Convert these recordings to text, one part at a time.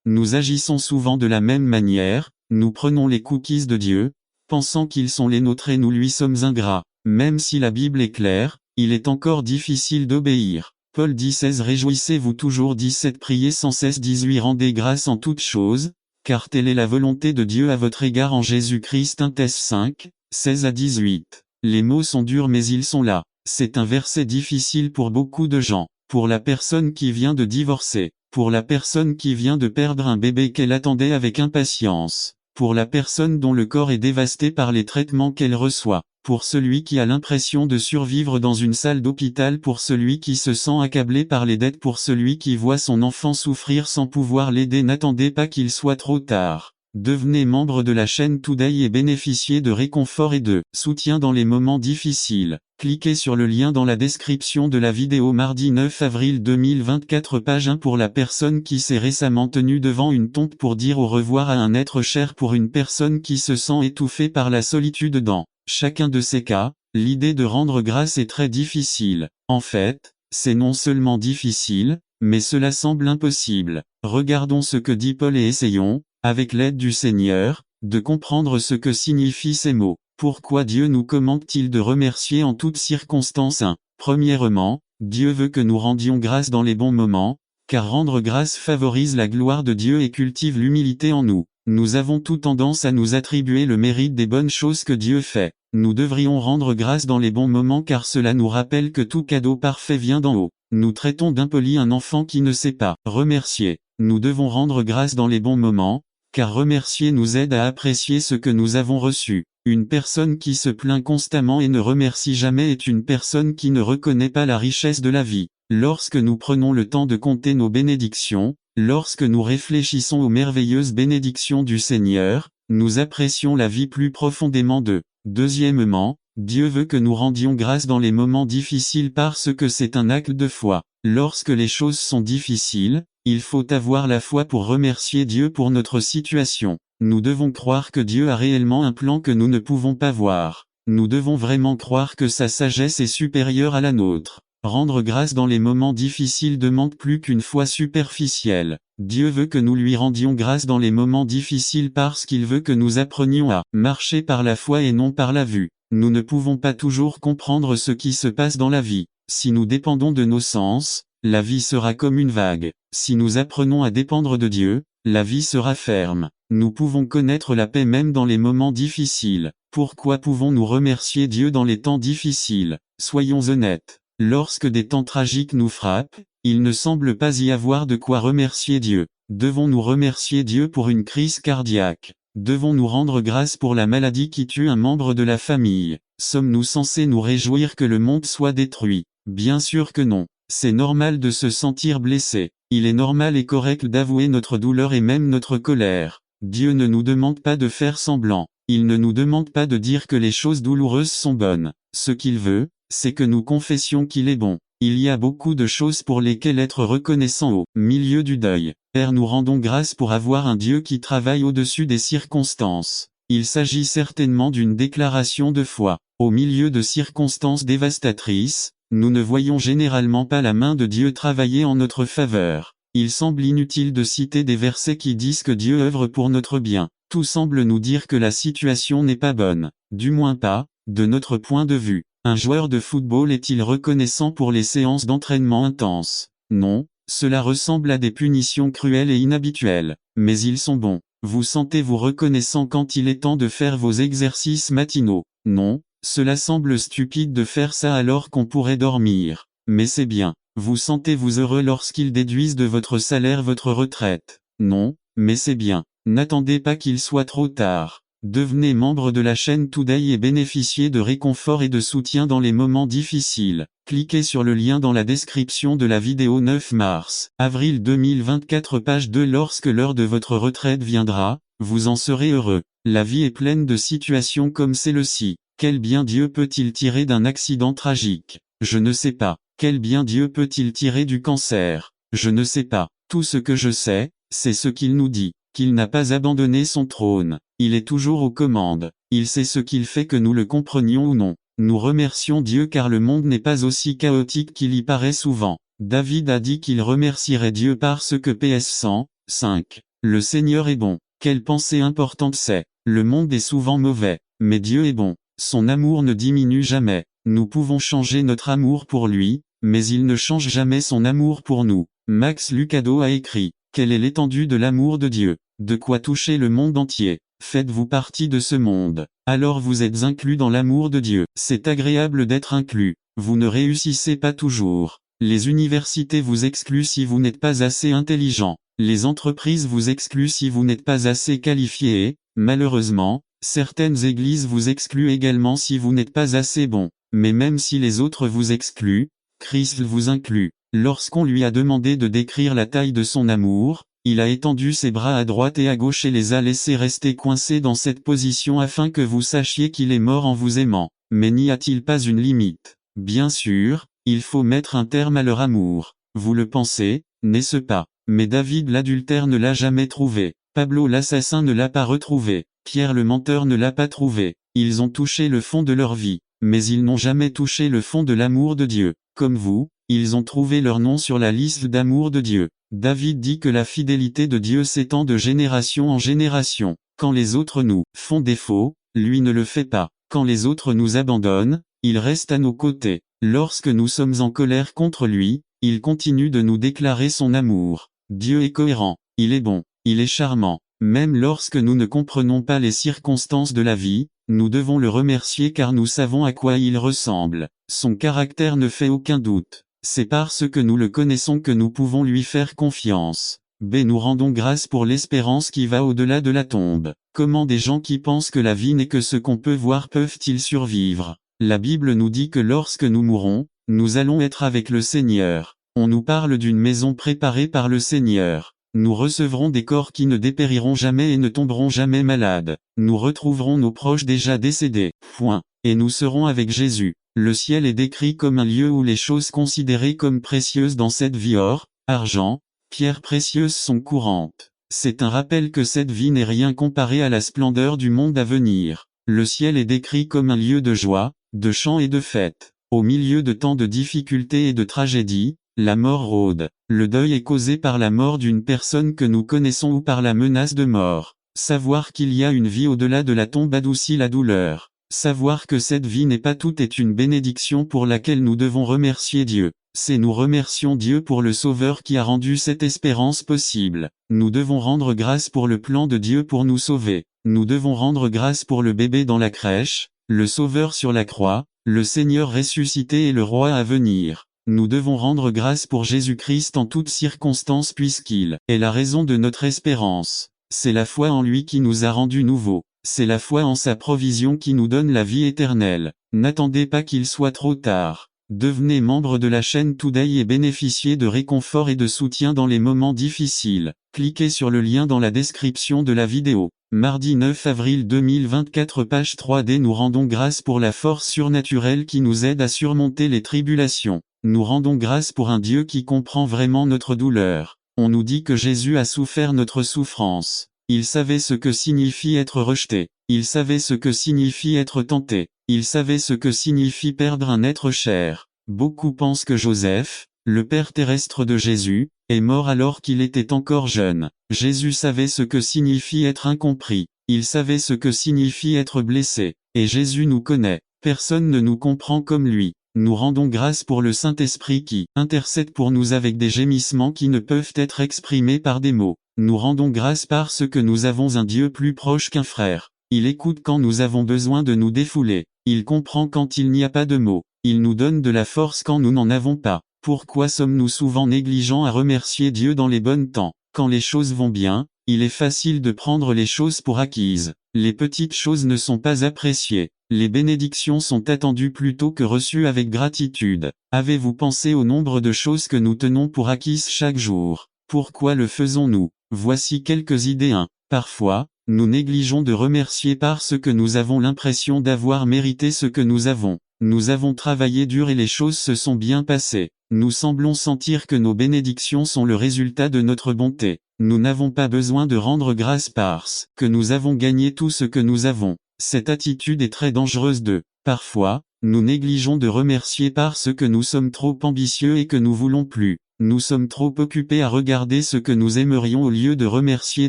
Nous agissons souvent de la même manière, nous prenons les cookies de Dieu, pensant qu'ils sont les nôtres et nous lui sommes ingrats. Même si la Bible est claire, il est encore difficile d'obéir. Paul 10:16 Réjouissez-vous toujours 17 Priez sans cesse 18 Rendez grâce en toutes choses, car telle est la volonté de Dieu à votre égard en Jésus-Christ 1 Thess 5, 16-18. Les mots sont durs mais ils sont là. C'est un verset difficile pour beaucoup de gens. Pour la personne qui vient de divorcer. Pour la personne qui vient de perdre un bébé qu'elle attendait avec impatience. Pour la personne dont le corps est dévasté par les traitements qu'elle reçoit. Pour celui qui a l'impression de survivre dans une salle d'hôpital, pour celui qui se sent accablé par les dettes, pour celui qui voit son enfant souffrir sans pouvoir l'aider. N'attendez pas qu'il soit trop tard. Devenez membre de la chaîne Today et bénéficiez de réconfort et de soutien dans les moments difficiles. Cliquez sur le lien dans la description de la vidéo. Mardi 9 avril 2024 Page 1 Pour la personne qui s'est récemment tenue devant une tombe pour dire au revoir à un être cher, pour une personne qui se sent étouffée par la solitude dans chacun de ces cas, l'idée de rendre grâce est très difficile. En fait, c'est non seulement difficile, mais cela semble impossible. Regardons ce que dit Paul et essayons, avec l'aide du Seigneur, de comprendre ce que signifient ces mots. Pourquoi Dieu nous commande-t-il de remercier en toutes circonstances 1. Premièrement, Dieu veut que nous rendions grâce dans les bons moments, car rendre grâce favorise la gloire de Dieu et cultive l'humilité en nous. Nous avons tout tendance à nous attribuer le mérite des bonnes choses que Dieu fait. Nous devrions rendre grâce dans les bons moments car cela nous rappelle que tout cadeau parfait vient d'en haut. Nous traitons d'impoli un enfant qui ne sait pas remercier. Nous devons rendre grâce dans les bons moments, car remercier nous aide à apprécier ce que nous avons reçu. Une personne qui se plaint constamment et ne remercie jamais est une personne qui ne reconnaît pas la richesse de la vie. Lorsque nous prenons le temps de compter nos bénédictions, lorsque nous réfléchissons aux merveilleuses bénédictions du Seigneur, nous apprécions la vie plus profondément. Deuxièmement, Dieu veut que nous rendions grâce dans les moments difficiles parce que c'est un acte de foi. Lorsque les choses sont difficiles, il faut avoir la foi pour remercier Dieu pour notre situation. Nous devons croire que Dieu a réellement un plan que nous ne pouvons pas voir. Nous devons vraiment croire que sa sagesse est supérieure à la nôtre. Rendre grâce dans les moments difficiles demande plus qu'une foi superficielle. Dieu veut que nous lui rendions grâce dans les moments difficiles parce qu'il veut que nous apprenions à marcher par la foi et non par la vue. Nous ne pouvons pas toujours comprendre ce qui se passe dans la vie. Si nous dépendons de nos sens, la vie sera comme une vague. Si nous apprenons à dépendre de Dieu, la vie sera ferme. Nous pouvons connaître la paix même dans les moments difficiles. Pourquoi pouvons-nous remercier Dieu dans les temps difficiles? Soyons honnêtes. Lorsque des temps tragiques nous frappent, il ne semble pas y avoir de quoi remercier Dieu. Devons-nous remercier Dieu pour une crise cardiaque? Devons-nous rendre grâce pour la maladie qui tue un membre de la famille? Sommes-nous censés nous réjouir que le monde soit détruit? Bien sûr que non. C'est normal de se sentir blessé. Il est normal et correct d'avouer notre douleur et même notre colère. Dieu ne nous demande pas de faire semblant. Il ne nous demande pas de dire que les choses douloureuses sont bonnes. Ce qu'il veut, c'est que nous confessions qu'il est bon. Il y a beaucoup de choses pour lesquelles être reconnaissant au milieu du deuil. Père, nous rendons grâce pour avoir un Dieu qui travaille au-dessus des circonstances. Il s'agit certainement d'une déclaration de foi. Au milieu de circonstances dévastatrices, nous ne voyons généralement pas la main de Dieu travailler en notre faveur. Il semble inutile de citer des versets qui disent que Dieu œuvre pour notre bien. Tout semble nous dire que la situation n'est pas bonne. Du moins pas, de notre point de vue. Un joueur de football est-il reconnaissant pour les séances d'entraînement intenses? Non, cela ressemble à des punitions cruelles et inhabituelles. Mais ils sont bons. Vous sentez-vous reconnaissant quand il est temps de faire vos exercices matinaux? Non, cela semble stupide de faire ça alors qu'on pourrait dormir. Mais c'est bien. Vous sentez-vous heureux lorsqu'ils déduisent de votre salaire votre retraite? Non, mais c'est bien. N'attendez pas qu'il soit trop tard. Devenez membre de la chaîne Today et bénéficiez de réconfort et de soutien dans les moments difficiles. Cliquez sur le lien dans la description de la vidéo 9 mars, avril 2024 page 2. Lorsque l'heure de votre retraite viendra, vous en serez heureux. La vie est pleine de situations comme celle-ci. Quel bien Dieu peut-il tirer d'un accident tragique? Je ne sais pas. Quel bien Dieu peut-il tirer du cancer? Je ne sais pas. Tout ce que je sais, c'est ce qu'il nous dit. Qu'il n'a pas abandonné son trône. Il est toujours aux commandes. Il sait ce qu'il fait que nous le comprenions ou non. Nous remercions Dieu car le monde n'est pas aussi chaotique qu'il y paraît souvent. David a dit qu'il remercierait Dieu parce que PS 100, 5. Le Seigneur est bon. Quelle pensée importante c'est. Le monde est souvent mauvais, mais Dieu est bon. Son amour ne diminue jamais. Nous pouvons changer notre amour pour lui, mais il ne change jamais son amour pour nous. Max Lucado a écrit: quelle est l'étendue de l'amour de Dieu? De quoi toucher le monde entier? Faites-vous partie de ce monde. Alors vous êtes inclus dans l'amour de Dieu. C'est agréable d'être inclus. Vous ne réussissez pas toujours. Les universités vous excluent si vous n'êtes pas assez intelligent. Les entreprises vous excluent si vous n'êtes pas assez qualifié et, malheureusement, certaines églises vous excluent également si vous n'êtes pas assez bon. Mais même si les autres vous excluent, Christ vous inclut. Lorsqu'on lui a demandé de décrire la taille de son amour, il a étendu ses bras à droite et à gauche et les a laissés rester coincés dans cette position afin que vous sachiez qu'il est mort en vous aimant. Mais n'y a-t-il pas une limite? Bien sûr, il faut mettre un terme à leur amour. Vous le pensez, n'est-ce pas? Mais David l'adultère ne l'a jamais trouvé. Pablo l'assassin ne l'a pas retrouvé. Pierre le menteur ne l'a pas trouvé. Ils ont touché le fond de leur vie, mais ils n'ont jamais touché le fond de l'amour de Dieu. Comme vous, ils ont trouvé leur nom sur la liste d'amour de Dieu. David dit que la fidélité de Dieu s'étend de génération en génération. Quand les autres nous font défaut, lui ne le fait pas. Quand les autres nous abandonnent, il reste à nos côtés. Lorsque nous sommes en colère contre lui, il continue de nous déclarer son amour. Dieu est cohérent, il est bon, il est charmant. Même lorsque nous ne comprenons pas les circonstances de la vie, nous devons le remercier car nous savons à quoi il ressemble. Son caractère ne fait aucun doute. C'est parce que nous le connaissons que nous pouvons lui faire confiance. B. Nous rendons grâce pour l'espérance qui va au-delà de la tombe. Comment des gens qui pensent que la vie n'est que ce qu'on peut voir peuvent-ils survivre? La Bible nous dit que lorsque nous mourrons, nous allons être avec le Seigneur. On nous parle d'une maison préparée par le Seigneur. Nous recevrons des corps qui ne dépériront jamais et ne tomberont jamais malades. Nous retrouverons nos proches déjà décédés. Point. Et nous serons avec Jésus. Le ciel est décrit comme un lieu où les choses considérées comme précieuses dans cette vie or, argent, pierres précieuses sont courantes. C'est un rappel que cette vie n'est rien comparé à la splendeur du monde à venir. Le ciel est décrit comme un lieu de joie, de chant et de fête. Au milieu de tant de difficultés et de tragédies, la mort rôde. Le deuil est causé par la mort d'une personne que nous connaissons ou par la menace de mort. Savoir qu'il y a une vie au-delà de la tombe adoucit la douleur. Savoir que cette vie n'est pas toute est une bénédiction pour laquelle nous devons remercier Dieu. C'est nous remercions Dieu pour le Sauveur qui a rendu cette espérance possible. Nous devons rendre grâce pour le plan de Dieu pour nous sauver. Nous devons rendre grâce pour le bébé dans la crèche, le Sauveur sur la croix, le Seigneur ressuscité et le Roi à venir. Nous devons rendre grâce pour Jésus-Christ en toutes circonstances puisqu'il est la raison de notre espérance. C'est la foi en lui qui nous a rendus nouveaux. C'est la foi en sa provision qui nous donne la vie éternelle. N'attendez pas qu'il soit trop tard. Devenez membre de la chaîne Today et bénéficiez de réconfort et de soutien dans les moments difficiles. Cliquez sur le lien dans la description de la vidéo. Mardi 9 avril 2024 page 3D. Nous rendons grâce pour la force surnaturelle qui nous aide à surmonter les tribulations. Nous rendons grâce pour un Dieu qui comprend vraiment notre douleur. On nous dit que Jésus a souffert notre souffrance. Il savait ce que signifie être rejeté. Il savait ce que signifie être tenté. Il savait ce que signifie perdre un être cher. Beaucoup pensent que Joseph, le père terrestre de Jésus, est mort alors qu'il était encore jeune. Jésus savait ce que signifie être incompris. Il savait ce que signifie être blessé. Et Jésus nous connaît. Personne ne nous comprend comme lui. Nous rendons grâce pour le Saint-Esprit qui intercède pour nous avec des gémissements qui ne peuvent être exprimés par des mots. Nous rendons grâce parce que nous avons un Dieu plus proche qu'un frère. Il écoute quand nous avons besoin de nous défouler. Il comprend quand il n'y a pas de mots. Il nous donne de la force quand nous n'en avons pas. Pourquoi sommes-nous souvent négligents à remercier Dieu dans les bons temps? Quand les choses vont bien, il est facile de prendre les choses pour acquises. Les petites choses ne sont pas appréciées. Les bénédictions sont attendues plutôt que reçues avec gratitude. Avez-vous pensé au nombre de choses que nous tenons pour acquises chaque jour? Pourquoi le faisons-nous? Voici quelques idées. 1. Parfois, nous négligeons de remercier parce que nous avons l'impression d'avoir mérité ce que nous avons. Nous avons travaillé dur et les choses se sont bien passées. Nous semblons sentir que nos bénédictions sont le résultat de notre bonté. Nous n'avons pas besoin de rendre grâce parce que nous avons gagné tout ce que nous avons. Cette attitude est très dangereuse. Parfois, nous négligeons de remercier parce que nous sommes trop ambitieux et que nous voulons plus. Nous sommes trop occupés à regarder ce que nous aimerions au lieu de remercier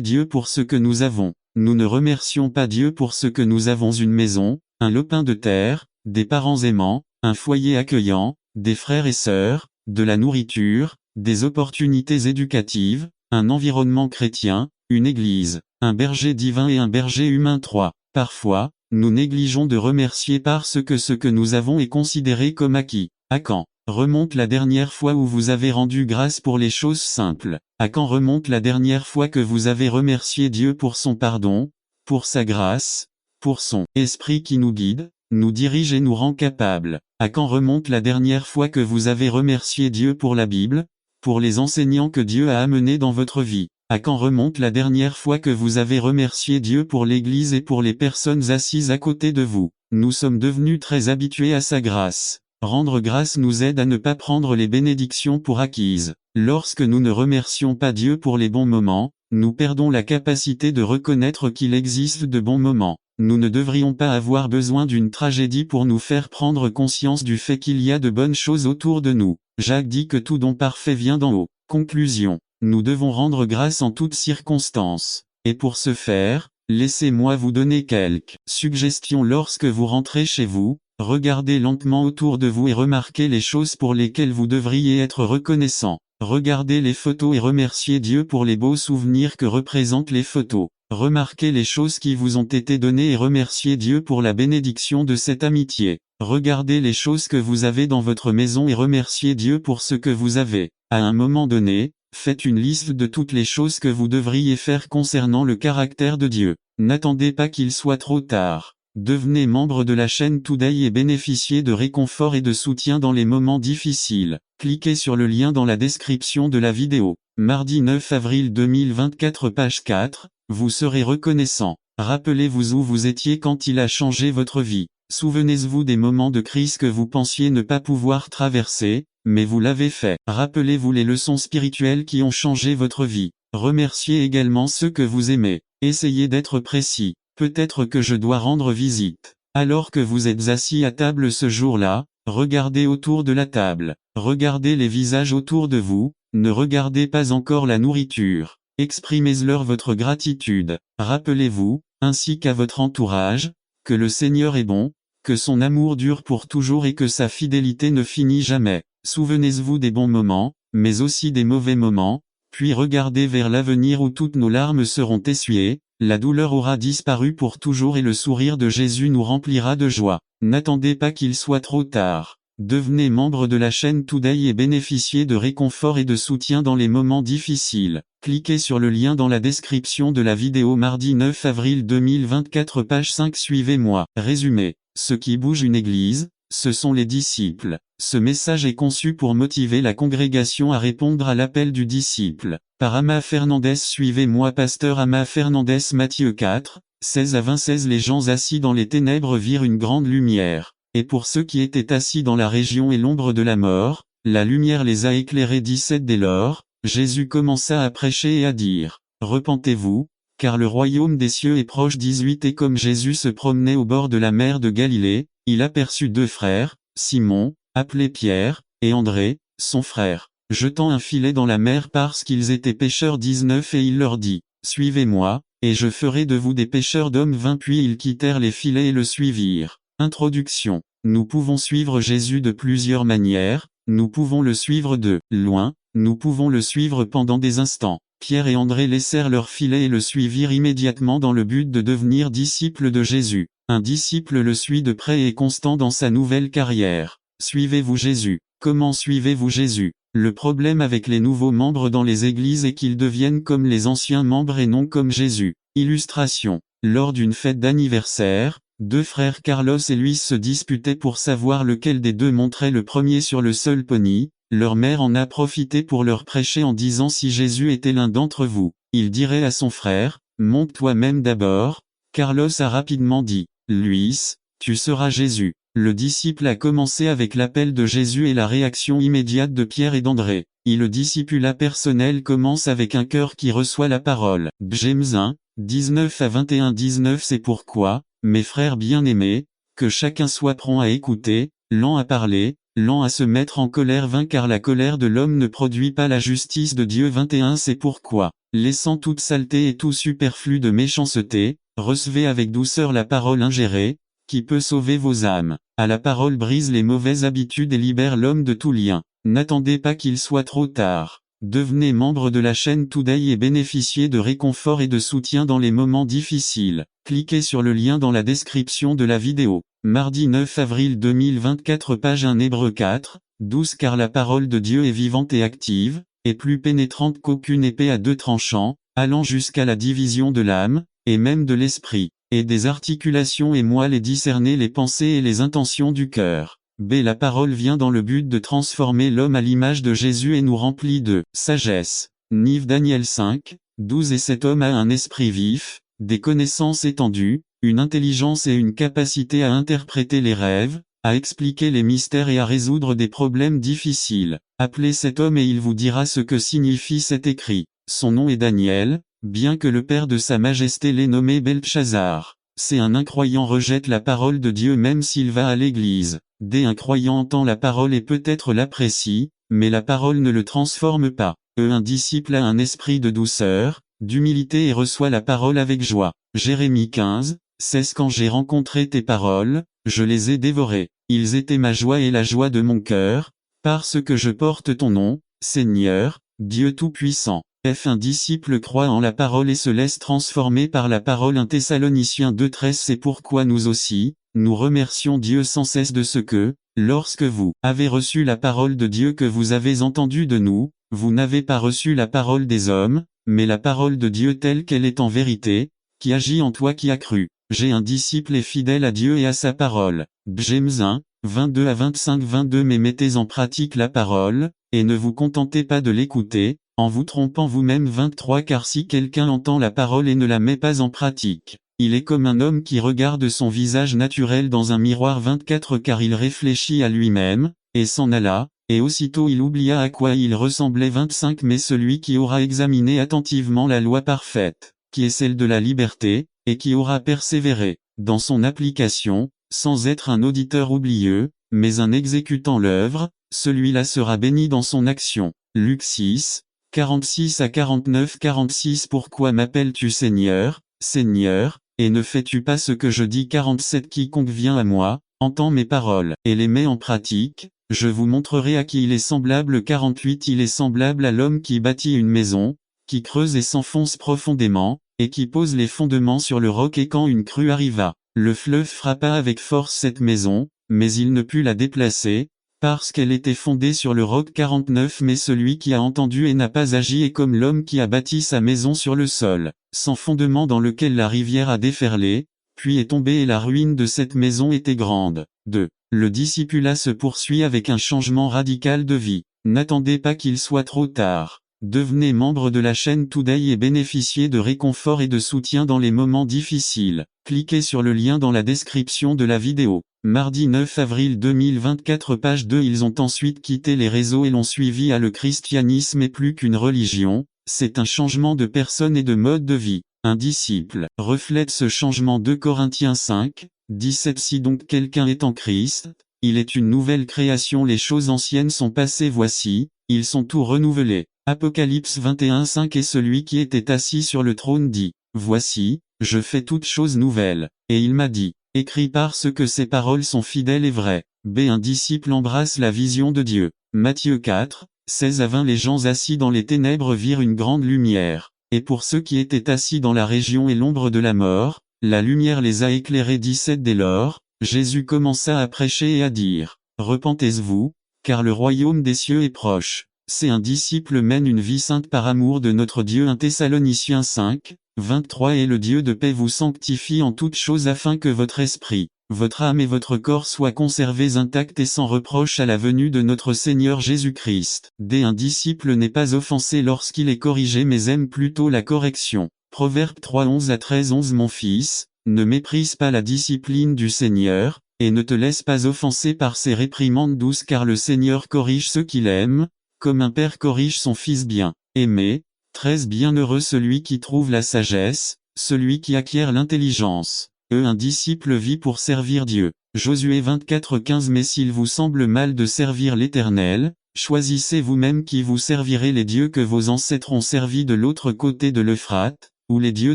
Dieu pour ce que nous avons. Nous ne remercions pas Dieu pour ce que nous avons: une maison, un lopin de terre, des parents aimants, un foyer accueillant, des frères et sœurs, de la nourriture, des opportunités éducatives, un environnement chrétien, une église, un berger divin et un berger humain. 3. Parfois, nous négligeons de remercier parce que ce que nous avons est considéré comme acquis. À quand remonte la dernière fois où vous avez rendu grâce pour les choses simples? À quand remonte la dernière fois que vous avez remercié Dieu pour son pardon, pour sa grâce, pour son esprit qui nous guide, nous dirige et nous rend capables? À quand remonte la dernière fois que vous avez remercié Dieu pour la Bible, pour les enseignants que Dieu a amenés dans votre vie? À quand remonte la dernière fois que vous avez remercié Dieu pour l'Église et pour les personnes assises à côté de vous? Nous sommes devenus très habitués à sa grâce. Rendre grâce nous aide à ne pas prendre les bénédictions pour acquises. Lorsque nous ne remercions pas Dieu pour les bons moments, nous perdons la capacité de reconnaître qu'il existe de bons moments. Nous ne devrions pas avoir besoin d'une tragédie pour nous faire prendre conscience du fait qu'il y a de bonnes choses autour de nous. Jacques dit que tout don parfait vient d'en haut. Conclusion. Nous devons rendre grâce en toutes circonstances. Et pour ce faire, laissez-moi vous donner quelques suggestions. Lorsque vous rentrez chez vous, regardez lentement autour de vous et remarquez les choses pour lesquelles vous devriez être reconnaissant. Regardez les photos et remerciez Dieu pour les beaux souvenirs que représentent les photos. Remarquez les choses qui vous ont été données et remerciez Dieu pour la bénédiction de cette amitié. Regardez les choses que vous avez dans votre maison et remerciez Dieu pour ce que vous avez. À un moment donné, faites une liste de toutes les choses que vous devriez faire concernant le caractère de Dieu. N'attendez pas qu'il soit trop tard. Devenez membre de la chaîne Today et bénéficiez de réconfort et de soutien dans les moments difficiles. Cliquez sur le lien dans la description de la vidéo. Mardi 9 avril 2024, page 4, vous serez reconnaissant. Rappelez-vous où vous étiez quand il a changé votre vie. Souvenez-vous des moments de crise que vous pensiez ne pas pouvoir traverser, mais vous l'avez fait. Rappelez-vous les leçons spirituelles qui ont changé votre vie. Remerciez également ceux que vous aimez. Essayez d'être précis. Peut-être que je dois rendre visite. Alors que vous êtes assis à table ce jour-là, regardez autour de la table. Regardez les visages autour de vous, ne regardez pas encore la nourriture. Exprimez-leur votre gratitude. Rappelez-vous, ainsi qu'à votre entourage, que le Seigneur est bon, que son amour dure pour toujours et que sa fidélité ne finit jamais. Souvenez-vous des bons moments, mais aussi des mauvais moments, puis regardez vers l'avenir où toutes nos larmes seront essuyées, la douleur aura disparu pour toujours et le sourire de Jésus nous remplira de joie. N'attendez pas qu'il soit trop tard. Devenez membre de la chaîne Today et bénéficiez de réconfort et de soutien dans les moments difficiles. Cliquez sur le lien dans la description de la vidéo. Mardi 9 avril 2024, page 5. Suivez-moi. Résumé. Ce qui bouge une église, ce sont les disciples. Ce message est conçu pour motiver la congrégation à répondre à l'appel du disciple. Par Ama Fernandez. Suivez-moi. Pasteur Ama Fernandez. Matthieu 4, 16 à 26. Les gens assis dans les ténèbres virent une grande lumière. Et pour ceux qui étaient assis dans la région et l'ombre de la mort, la lumière les a éclairés. 17. Dès lors, Jésus commença à prêcher et à dire: Repentez-vous, car le royaume des cieux est proche. 18. Et comme Jésus se promenait au bord de la mer de Galilée, il aperçut deux frères, Simon, appelé Pierre, et André, son frère, jetant un filet dans la mer parce qu'ils étaient pêcheurs. 19. Et il leur dit: Suivez-moi, et je ferai de vous des pêcheurs d'hommes. 20. Puis ils quittèrent les filets et le suivirent. Introduction. Nous pouvons suivre Jésus de plusieurs manières. Nous pouvons le suivre de loin, nous pouvons le suivre pendant des instants. Pierre et André laissèrent leur filet et le suivirent immédiatement dans le but de devenir disciples de Jésus. Un disciple le suit de près et est constant dans sa nouvelle carrière. Suivez-vous Jésus? Comment suivez-vous Jésus? Le problème avec les nouveaux membres dans les églises est qu'ils deviennent comme les anciens membres et non comme Jésus. Illustration. Lors d'une fête d'anniversaire, deux frères Carlos et Luis se disputaient pour savoir lequel des deux monterait le premier sur le seul pony. Leur mère en a profité pour leur prêcher en disant: si Jésus était l'un d'entre vous, il dirait à son frère: monte toi-même d'abord. Carlos a rapidement dit: Luis, tu seras Jésus. Le disciple a commencé avec l'appel de Jésus et la réaction immédiate de Pierre et d'André. Le discipulat personnel commence avec un cœur qui reçoit la parole. James 1, 19 à 21. 19. C'est pourquoi, mes frères bien-aimés, que chacun soit prompt à écouter, lent à parler, lent à se mettre en colère vain car la colère de l'homme ne produit pas la justice de Dieu. 21 C'est pourquoi, laissant toute saleté et tout superflu de méchanceté, recevez avec douceur la parole ingérée, qui peut sauver vos âmes. À la parole brise les mauvaises habitudes et libère l'homme de tout lien. N'attendez pas qu'il soit trop tard. Devenez membre de la chaîne Today et bénéficiez de réconfort et de soutien dans les moments difficiles. Cliquez sur le lien dans la description de la vidéo. Mardi 9 avril 2024 page 1 Hébreux 4, 12 Car la parole de Dieu est vivante et active, et plus pénétrante qu'aucune épée à deux tranchants, allant jusqu'à la division de l'âme, et même de l'esprit, et des articulations et moelles et discerner les pensées et les intentions du cœur. B. La parole vient dans le but de transformer l'homme à l'image de Jésus et nous remplit de sagesse. Nive Daniel 5, 12 Et cet homme a un esprit vif, des connaissances étendues, une intelligence et une capacité à interpréter les rêves, à expliquer les mystères et à résoudre des problèmes difficiles. Appelez cet homme et il vous dira ce que signifie cet écrit. Son nom est Daniel, bien que le père de sa majesté l'ait nommé Beltchazar. C. Un incroyant rejette la parole de Dieu même s'il va à l'église. D. Un croyant entend la parole et peut-être l'apprécie, mais la parole ne le transforme pas. E. Un disciple a un esprit de douceur, d'humilité et reçoit la parole avec joie. Jérémie 15, 16 Quand j'ai rencontré tes paroles, je les ai dévorées. Ils étaient ma joie et la joie de mon cœur, parce que je porte ton nom, Seigneur, Dieu Tout-Puissant. F. Un disciple croit en la parole et se laisse transformer par la parole. 1 Thessaloniciens 2,13 C'est pourquoi nous aussi, nous remercions Dieu sans cesse de ce que, lorsque vous avez reçu la parole de Dieu que vous avez entendue de nous, vous n'avez pas reçu la parole des hommes, mais la parole de Dieu telle qu'elle est en vérité, qui agit en toi qui as cru. J'ai un disciple et fidèle à Dieu et à sa parole. James 1, 22 à 25-22 Mais mettez en pratique la parole, et ne vous contentez pas de l'écouter, en vous trompant vous-même. 23 Car si quelqu'un entend la parole et ne la met pas en pratique, il est comme un homme qui regarde son visage naturel dans un miroir. 24 Car il réfléchit à lui-même, et s'en alla, et aussitôt il oublia à quoi il ressemblait. 25 Mais celui qui aura examiné attentivement la loi parfaite, qui est celle de la liberté, et qui aura persévéré dans son application, sans être un auditeur oublieux, mais un exécutant l'œuvre, celui-là sera béni dans son action. Luc 6, 46 à 49 46 Pourquoi m'appelles-tu Seigneur, Seigneur, et ne fais-tu pas ce que je dis? 47 Quiconque vient à moi, entend mes paroles, et les met en pratique, je vous montrerai à qui il est semblable. 48 Il est semblable à l'homme qui bâtit une maison, qui creuse et s'enfonce profondément, et qui pose les fondements sur le roc. Et quand une crue arriva, le fleuve frappa avec force cette maison, mais il ne put la déplacer, parce qu'elle était fondée sur le roc. 49 Mais celui qui a entendu et n'a pas agi est comme l'homme qui a bâti sa maison sur le sol, sans fondement, dans lequel la rivière a déferlé, puis est tombée et la ruine de cette maison était grande. 2. Le discipulat se poursuit avec un changement radical de vie. N'attendez pas qu'il soit trop tard. Devenez membre de la chaîne Today et bénéficiez de réconfort et de soutien dans les moments difficiles. Cliquez sur le lien dans la description de la vidéo. Mardi 9 avril 2024 page 2 Ils ont ensuite quitté les réseaux et l'ont suivi à le christianisme est plus qu'une religion, c'est un changement de personne et de mode de vie. Un disciple reflète ce changement. 2 Corinthiens 5, 17 Si donc quelqu'un est en Christ, il est une nouvelle création, les choses anciennes sont passées, voici, ils sont tout renouvelés. Apocalypse 21 5 Et celui qui était assis sur le trône dit, voici, je fais toutes choses nouvelles, et il m'a dit, écris parce que ces paroles sont fidèles et vraies. B. Un disciple embrasse la vision de Dieu. Matthieu 4, 16 à 20 Les gens assis dans les ténèbres virent une grande lumière, et pour ceux qui étaient assis dans la région et l'ombre de la mort, la lumière les a éclairés. 17 Dès lors, Jésus commença à prêcher et à dire, repentez-vous, car le royaume des cieux est proche. C'est un disciple mène une vie sainte par amour de notre Dieu. 1 Thessaloniciens 5, 23 Et le Dieu de paix vous sanctifie en toutes choses afin que votre esprit, votre âme et votre corps soient conservés intacts et sans reproche à la venue de notre Seigneur Jésus-Christ. D. Un disciple n'est pas offensé lorsqu'il est corrigé mais aime plutôt la correction. Proverbe 3 11 à 13 11 Mon fils, ne méprise pas la discipline du Seigneur, et ne te laisse pas offenser par ses réprimandes douces car le Seigneur corrige ceux qu'il aime, comme un père corrige son fils bien-aimé. 13 Bienheureux celui qui trouve la sagesse, celui qui acquiert l'intelligence. Un disciple vit pour servir Dieu. Josué 24:15 Mais s'il vous semble mal de servir l'Éternel, choisissez vous-même qui vous servirez les dieux que vos ancêtres ont servis de l'autre côté de l'Euphrate, ou les dieux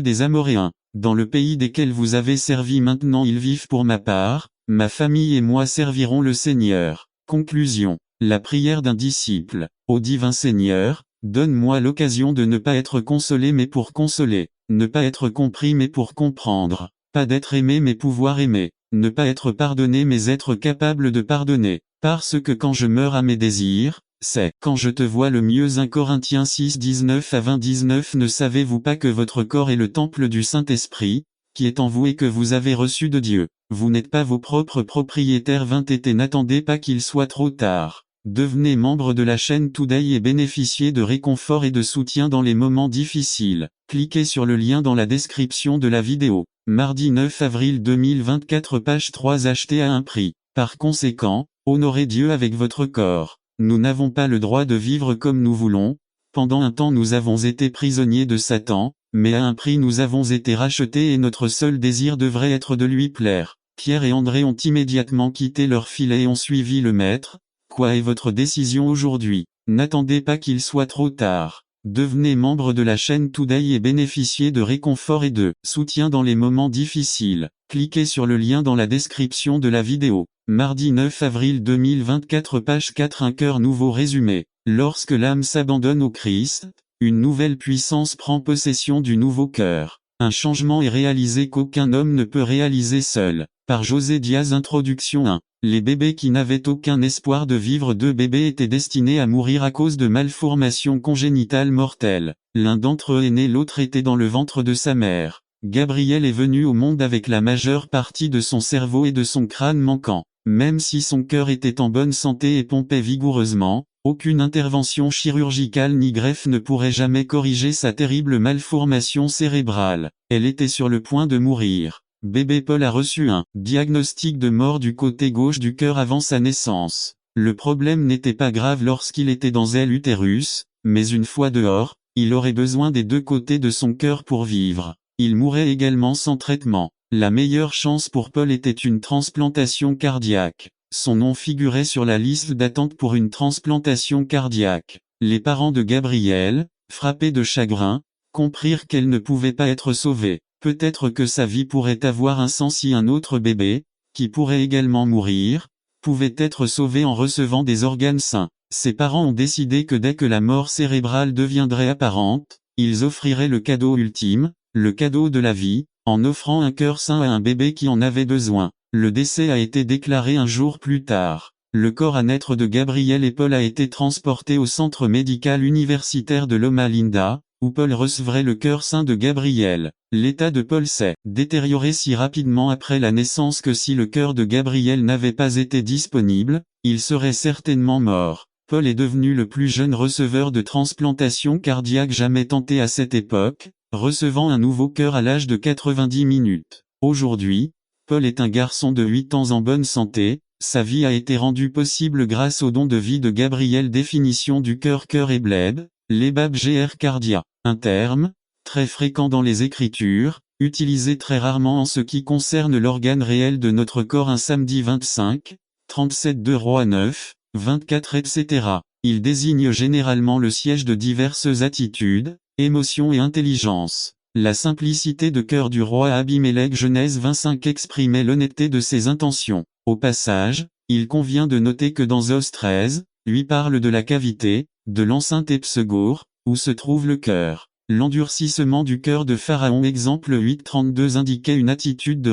des Amoréens. Dans le pays desquels vous avez servi maintenant ils vivent pour ma part, ma famille et moi servirons le Seigneur. Conclusion. La prière d'un disciple. Ô divin Seigneur, donne-moi l'occasion de ne pas être consolé mais pour consoler, ne pas être compris mais pour comprendre, pas d'être aimé mais pouvoir aimer, ne pas être pardonné mais être capable de pardonner, parce que quand je meurs à mes désirs, c'est quand je te vois le mieux. 1 Corinthiens 6, 19 à 20. 19 Ne savez-vous pas que votre corps est le temple du Saint-Esprit, qui est en vous et que vous avez reçu de Dieu? Vous n'êtes pas vos propres propriétaires. 20 Et n'attendez pas qu'il soit trop tard. Devenez membre de la chaîne Today et bénéficiez de réconfort et de soutien dans les moments difficiles. Cliquez sur le lien dans la description de la vidéo. Mardi 9 avril 2024 page 3 Acheté à un prix. Par conséquent, honorez Dieu avec votre corps. Nous n'avons pas le droit de vivre comme nous voulons. Pendant un temps nous avons été prisonniers de Satan, mais à un prix nous avons été rachetés et notre seul désir devrait être de lui plaire. Pierre et André ont immédiatement quitté leur filet et ont suivi le Maître. Quoi est votre décision aujourd'hui? N'attendez pas qu'il soit trop tard. Devenez membre de la chaîne Today et bénéficiez de réconfort et de soutien dans les moments difficiles. Cliquez sur le lien dans la description de la vidéo. Mardi 9 avril 2024 page 4 Un cœur nouveau résumé. Lorsque l'âme s'abandonne au Christ, une nouvelle puissance prend possession du nouveau cœur. Un changement est réalisé qu'aucun homme ne peut réaliser seul. Par José Diaz. Introduction 1. Les bébés qui n'avaient aucun espoir de vivre. 2 bébés étaient destinés à mourir à cause de malformations congénitales mortelles. L'un d'entre eux est né, l'autre était dans le ventre de sa mère. Gabriel est venu au monde avec la majeure partie de son cerveau et de son crâne manquant. Même si son cœur était en bonne santé et pompait vigoureusement, aucune intervention chirurgicale ni greffe ne pourrait jamais corriger sa terrible malformation cérébrale. Elle était sur le point de mourir. Bébé Paul a reçu un diagnostic de mort du côté gauche du cœur avant sa naissance. Le problème n'était pas grave lorsqu'il était dans l'utérus, mais une fois dehors, il aurait besoin des deux côtés de son cœur pour vivre. Il mourrait également sans traitement. La meilleure chance pour Paul était une transplantation cardiaque. Son nom figurait sur la liste d'attente pour une transplantation cardiaque. Les parents de Gabriel, frappés de chagrin, comprirent qu'elle ne pouvait pas être sauvée. Peut-être que sa vie pourrait avoir un sens si un autre bébé, qui pourrait également mourir, pouvait être sauvé en recevant des organes sains. Ses parents ont décidé que dès que la mort cérébrale deviendrait apparente, ils offriraient le cadeau ultime, le cadeau de la vie, en offrant un cœur sain à un bébé qui en avait besoin. Le décès a été déclaré un jour plus tard. Le corps à naître de Gabriel et Paul a été transporté au centre médical universitaire de Loma Linda, où Paul recevrait le cœur sain de Gabriel. L'état de Paul s'est détérioré si rapidement après la naissance que si le cœur de Gabriel n'avait pas été disponible, il serait certainement mort. Paul est devenu le plus jeune receveur de transplantation cardiaque jamais tenté à cette époque, recevant un nouveau cœur à l'âge de 90 minutes. Aujourd'hui, Paul est un garçon de 8 ans en bonne santé. Sa vie a été rendue possible grâce au don de vie de Gabriel. Définition du cœur et bled, l'EBAB GR cardia. Un terme, très fréquent dans les Écritures, utilisé très rarement en ce qui concerne l'organe réel de notre corps. Un samedi 25, 37 2 Rois 9, 24 etc. Il désigne généralement le siège de diverses attitudes, émotions et intelligence. La simplicité de cœur du roi Abimélec. Genèse 25 exprimait l'honnêteté de ses intentions. Au passage, il convient de noter que dans Os 13, lui parle de la cavité, de l'enceinte et Psegour, où se trouve le cœur. L'endurcissement du cœur de Pharaon. Exemple 8:32 indiquait une attitude de